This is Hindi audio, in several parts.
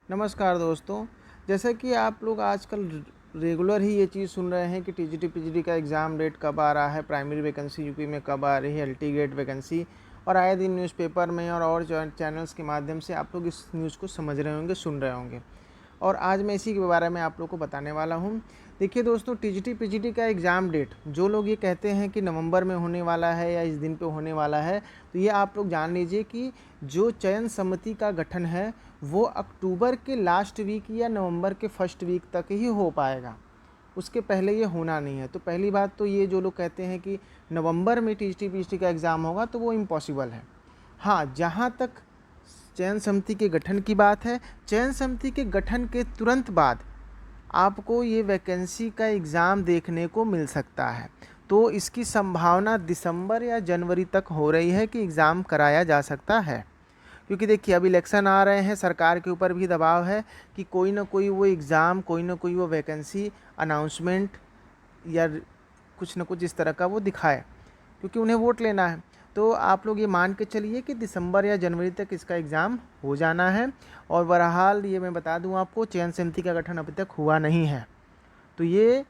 नमस्कार दोस्तों। जैसे कि आप लोग आजकल रेगुलर ही ये चीज़ सुन रहे हैं कि टीजीटी पीजीटी का एग्ज़ाम डेट कब आ रहा है, प्राइमरी वैकेंसी यूपी में कब आ रही है, एलटी ग्रेड वैकेंसी, और आए दिन न्यूज़पेपर में और चैनल्स के माध्यम से आप लोग इस न्यूज़ को समझ रहे होंगे, सुन रहे होंगे। और आज मैं इसी के बारे में आप लोग को बताने वाला हूँ। देखिए दोस्तों, टीजीटी पीजीटी का एग्ज़ाम डेट जो लोग ये कहते हैं कि नवंबर में होने वाला है या इस दिन पे होने वाला है, तो ये आप लोग जान लीजिए कि जो चयन समिति का गठन है वो अक्टूबर के लास्ट वीक या नवंबर के फर्स्ट वीक तक ही हो पाएगा। उसके पहले ये होना नहीं है। तो पहली बात तो ये, जो लोग कहते हैं कि नवंबर में टीजीटी पीजीटी का एग्ज़ाम होगा, तो वो इम्पॉसिबल है। हाँ, जहाँ तक चयन समिति के गठन की बात है, चयन समिति के गठन के तुरंत बाद आपको ये वैकेंसी का एग्ज़ाम देखने को मिल सकता है। तो इसकी संभावना दिसंबर या जनवरी तक हो रही है कि एग्ज़ाम कराया जा सकता है। क्योंकि देखिए, अब इलेक्शन आ रहे हैं, सरकार के ऊपर भी दबाव है कि कोई ना कोई वो एग्ज़ाम, कोई ना कोई वो वैकेंसी अनाउंसमेंट या कुछ ना कुछ इस तरह का वो दिखाए, क्योंकि उन्हें वोट लेना है। तो आप लोग ये मान के चलिए कि दिसंबर या जनवरी तक इसका एग्ज़ाम हो जाना है। और बहरहाल ये मैं बता दूं आपको, चयन समिति का गठन अभी तक हुआ नहीं है। तो ये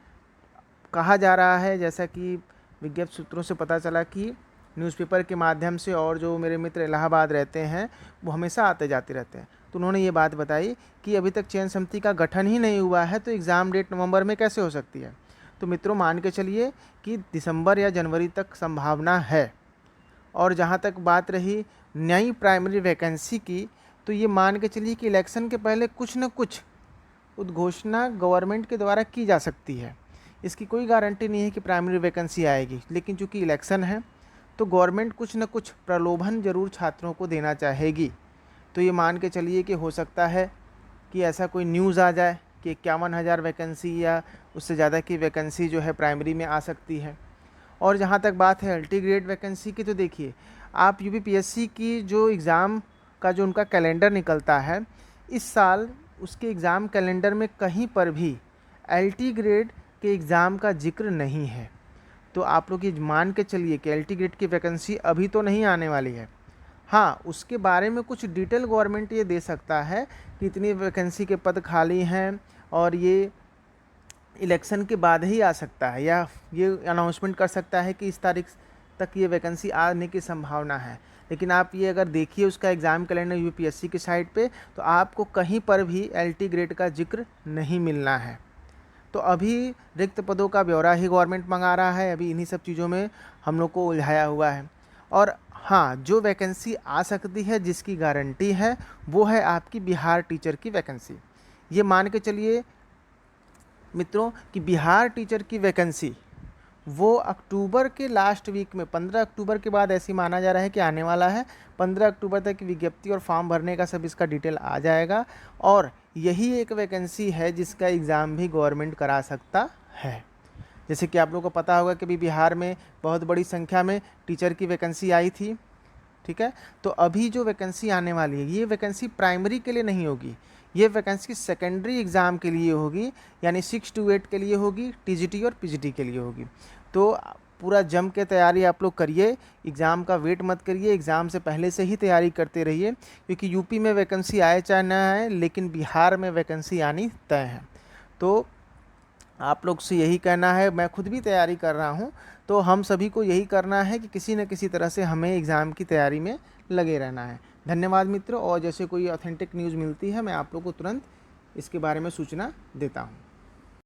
कहा जा रहा है, जैसा कि विज्ञप्त सूत्रों से पता चला कि न्यूज़पेपर के माध्यम से, और जो मेरे मित्र इलाहाबाद रहते हैं वो हमेशा आते जाते रहते हैं, तो उन्होंने ये बात बताई कि अभी तक चयन समिति का गठन ही नहीं हुआ है, तो एग्ज़ाम डेट नवंबर में कैसे हो सकती है। तो मित्रों, मान के चलिए कि दिसंबर या जनवरी तक संभावना है। और जहाँ तक बात रही नई प्राइमरी वैकेंसी की, तो ये मान के चलिए कि इलेक्शन के पहले कुछ न कुछ उद्घोषणा गवर्नमेंट के द्वारा की जा सकती है। इसकी कोई गारंटी नहीं है कि प्राइमरी वैकेंसी आएगी, लेकिन चूंकि इलेक्शन है तो गवर्नमेंट कुछ न कुछ प्रलोभन जरूर छात्रों को देना चाहेगी। तो ये मान के चलिए कि हो सकता है कि ऐसा कोई न्यूज़ आ जाए कि 51,000 वैकेंसी या उससे ज़्यादा की वैकेंसी जो है प्राइमरी में आ सकती है। और जहाँ तक बात है एलटी ग्रेड वैकेंसी की, तो देखिए, आप यूपीपीएससी की जो एग्ज़ाम का जो उनका कैलेंडर निकलता है, इस साल उसके एग्ज़ाम कैलेंडर में कहीं पर भी एलटी ग्रेड के एग्ज़ाम का जिक्र नहीं है। तो आप लोग ये मान के चलिए कि एलटी ग्रेड की वैकेंसी अभी तो नहीं आने वाली है। हाँ, उसके बारे में कुछ डिटेल गवर्नमेंट ये दे सकता है कि इतनी वैकेंसी के पद खाली हैं, और ये इलेक्शन के बाद ही आ सकता है, या ये अनाउंसमेंट कर सकता है कि इस तारीख तक ये वैकेंसी आने की संभावना है। लेकिन आप ये अगर देखिए उसका एग्ज़ाम कैलेंडर यूपीएससी की साइट पे, तो आपको कहीं पर भी एलटी ग्रेड का जिक्र नहीं मिलना है। तो अभी रिक्त पदों का ब्यौरा ही गवर्नमेंट मंगा रहा है। अभी इन्हीं सब चीज़ों में हम लोग को उलझाया हुआ है। और हाँ, जो वैकेंसी आ सकती है, जिसकी गारंटी है, वो है आपकी बिहार टीचर की वैकेंसी। ये मान के चलिए मित्रों कि बिहार टीचर की वैकेंसी वो अक्टूबर के लास्ट वीक में, 15 अक्टूबर के बाद ऐसी माना जा रहा है कि आने वाला है। 15 अक्टूबर तक विज्ञप्ति और फॉर्म भरने का सब इसका डिटेल आ जाएगा। और यही एक वैकेंसी है जिसका एग्ज़ाम भी गवर्नमेंट करा सकता है। जैसे कि आप लोगों को पता होगा कि अभी बिहार में बहुत बड़ी संख्या में टीचर की वैकेंसी आई थी। ठीक है, तो अभी जो वैकेंसी आने वाली है, ये वैकेंसी प्राइमरी के लिए नहीं होगी, ये वैकेंसी सेकेंडरी एग्ज़ाम के लिए होगी, यानी 6 to 8 के लिए होगी, टीजीटी और पीजीटी के लिए होगी। तो पूरा जम के तैयारी आप लोग करिए, एग्ज़ाम का वेट मत करिए, एग्ज़ाम से पहले से ही तैयारी करते रहिए, क्योंकि यूपी में वैकेंसी आए चाहे ना आए, लेकिन बिहार में वैकेंसी आनी तय है। तो आप लोग से यही कहना है, मैं खुद भी तैयारी कर रहा हूँ, तो हम सभी को यही करना है कि किसी न किसी तरह से हमें एग्ज़ाम की तैयारी में लगे रहना है। धन्यवाद मित्रों। और जैसे कोई ऑथेंटिक न्यूज़ मिलती है, मैं आप लोग को तुरंत इसके बारे में सूचना देता हूँ।